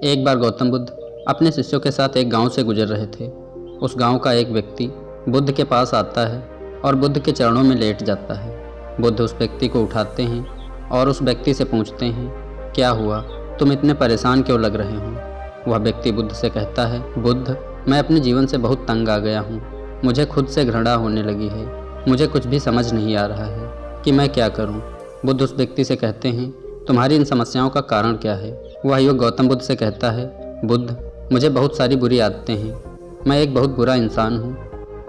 एक बार गौतम बुद्ध अपने शिष्यों के साथ एक गांव से गुजर रहे थे। उस गांव का एक व्यक्ति बुद्ध के पास आता है और बुद्ध के चरणों में लेट जाता है। बुद्ध उस व्यक्ति को उठाते हैं और उस व्यक्ति से पूछते हैं, क्या हुआ, तुम इतने परेशान क्यों लग रहे हो। वह व्यक्ति बुद्ध से कहता है, बुद्ध, मैं अपने जीवन से बहुत तंग आ गया हूँ। मुझे खुद से घृणा होने लगी है। मुझे कुछ भी समझ नहीं आ रहा है कि मैं क्या करूँ। बुद्ध उस व्यक्ति से कहते हैं, तुम्हारी इन समस्याओं का कारण क्या है। वह युवक गौतम बुद्ध से कहता है, बुद्ध, मुझे बहुत सारी बुरी आदतें हैं। मैं एक बहुत बुरा इंसान हूँ।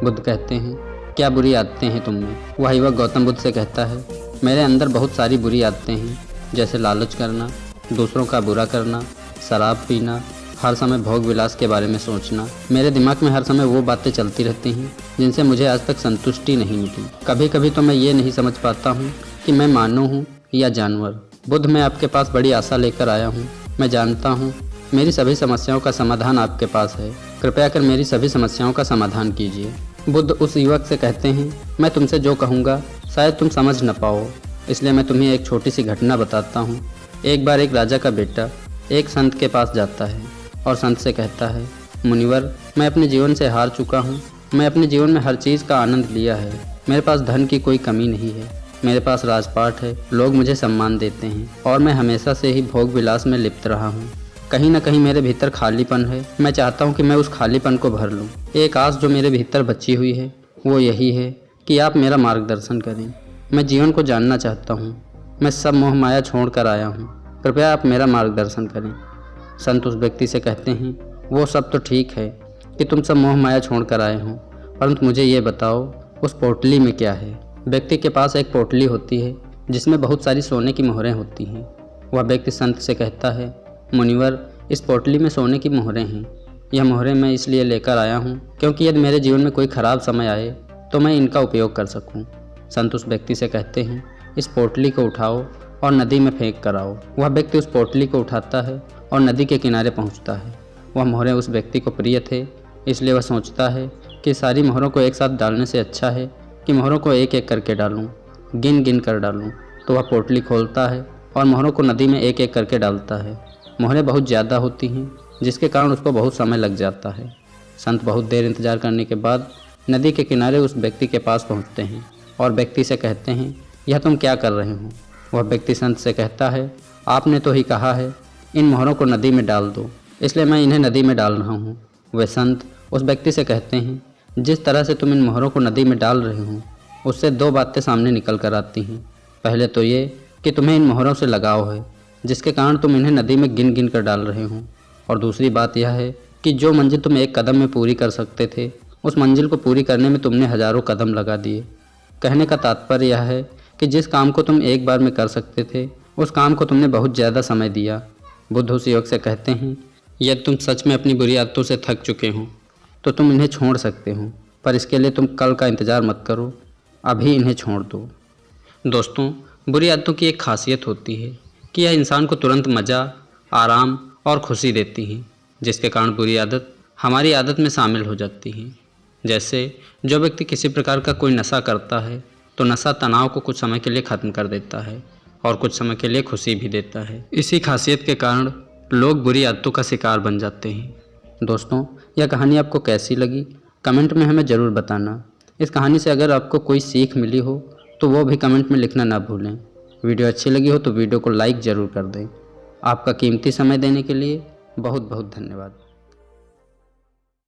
बुद्ध कहते हैं, क्या बुरी आदतें हैं तुम में। वह युवक गौतम बुद्ध से कहता है, मेरे अंदर बहुत सारी बुरी आदतें हैं, जैसे लालच करना, दूसरों का बुरा करना, शराब पीना, हर समय भोग विलास के बारे में सोचना। मेरे दिमाग में हर समय वो बातें चलती रहती हैं जिनसे मुझे आज तक संतुष्टि नहीं मिली। कभी कभी तो मैं ये नहीं समझ पाता हूँ कि मैं मानव हूँ या जानवर। बुद्ध, मैं आपके पास बड़ी आशा लेकर आया हूँ। मैं जानता हूँ मेरी सभी समस्याओं का समाधान आपके पास है। कृपया कर मेरी सभी समस्याओं का समाधान कीजिए। बुद्ध उस युवक से कहते हैं, मैं तुमसे जो कहूँगा शायद तुम समझ न पाओ, इसलिए मैं तुम्हें एक छोटी सी घटना बताता हूँ। एक बार एक राजा का बेटा एक संत के पास जाता है और संत से कहता है, मुनिवर, मैं अपने जीवन से हार चुका हूँ। मैं अपने जीवन में हर चीज़ का आनंद लिया है। मेरे पास धन की कोई कमी नहीं है। मेरे पास राजपाट है, लोग मुझे सम्मान देते हैं और मैं हमेशा से ही भोग विलास में लिप्त रहा हूँ। कहीं ना कहीं मेरे भीतर खालीपन है। मैं चाहता हूँ कि मैं उस खालीपन को भर लूँ। एक आस जो मेरे भीतर बची हुई है वो यही है कि आप मेरा मार्गदर्शन करें। मैं जीवन को जानना चाहता हूँ। मैं सब मोह माया छोड़ कर आया हूँ। कृपया आप मेरा मार्गदर्शन करें। संत उस व्यक्ति से कहते हैं, वो सब तो ठीक है कि तुम सब मोह माया छोड़ कर आए हो, परंतु मुझे ये बताओ उस पोटली में क्या है। व्यक्ति के पास एक पोटली होती है जिसमें बहुत सारी सोने की मोहरें होती हैं। वह व्यक्ति संत से कहता है, मुनिवर, इस पोटली में सोने की मोहरें हैं। यह मोहरें मैं इसलिए लेकर आया हूँ क्योंकि यदि मेरे जीवन में कोई ख़राब समय आए तो मैं इनका उपयोग कर सकूँ। संत उस व्यक्ति से कहते हैं, इस पोटली को उठाओ और नदी में फेंक कर आओ। वह व्यक्ति उस पोटली को उठाता है और नदी के किनारे पहुँचता है। वह मोहरें उस व्यक्ति को प्रिय थे, इसलिए वह सोचता है कि सारी मोहरों को एक साथ डालने से अच्छा है कि मोहरों को एक एक करके डालूं, गिन गिन कर डालूं। तो वह पोटली खोलता है और मोहरों को नदी में एक एक करके डालता है। मोहरें बहुत ज़्यादा होती हैं जिसके कारण उसको बहुत समय लग जाता है। संत बहुत देर इंतजार करने के बाद नदी के किनारे उस व्यक्ति के पास पहुंचते हैं और व्यक्ति से कहते हैं, यह तुम क्या कर रहे हो। वह व्यक्ति संत से कहता है, आपने तो ही कहा है इन मोहरों को नदी में डाल दो, इसलिए मैं इन्हें नदी में डाल रहा हूँ। वे संत उस व्यक्ति से कहते हैं, जिस तरह से तुम इन मोहरों को नदी में डाल रहे हो उससे दो बातें सामने निकल कर आती हैं। पहले तो ये कि तुम्हें इन मोहरों से लगाव है जिसके कारण तुम इन्हें नदी में गिन गिन कर डाल रहे हो, और दूसरी बात यह है कि जो मंजिल तुम एक कदम में पूरी कर सकते थे उस मंजिल को पूरी करने में तुमने हज़ारों कदम लगा दिए। कहने का तात्पर्य यह है कि जिस काम को तुम एक बार में कर सकते थे उस काम को तुमने बहुत ज़्यादा समय दिया। बुद्ध उस युवक से कहते हैं, यदि तुम सच में अपनी बुरी आदतों से थक चुके हो तो तुम इन्हें छोड़ सकते हो, पर इसके लिए तुम कल का इंतज़ार मत करो, अभी इन्हें छोड़ दो। दोस्तों, बुरी आदतों की एक खासियत होती है कि यह इंसान को तुरंत मज़ा, आराम और खुशी देती हैं, जिसके कारण बुरी आदत हमारी आदत में शामिल हो जाती है। जैसे जो व्यक्ति किसी प्रकार का कोई नशा करता है तो नशा तनाव को कुछ समय के लिए ख़त्म कर देता है और कुछ समय के लिए खुशी भी देता है। इसी खासियत के कारण लोग बुरी आदतों का शिकार बन जाते हैं। दोस्तों, यह कहानी आपको कैसी लगी कमेंट में हमें ज़रूर बताना। इस कहानी से अगर आपको कोई सीख मिली हो तो वो भी कमेंट में लिखना ना भूलें। वीडियो अच्छी लगी हो तो वीडियो को लाइक ज़रूर कर दें। आपका कीमती समय देने के लिए बहुत बहुत धन्यवाद।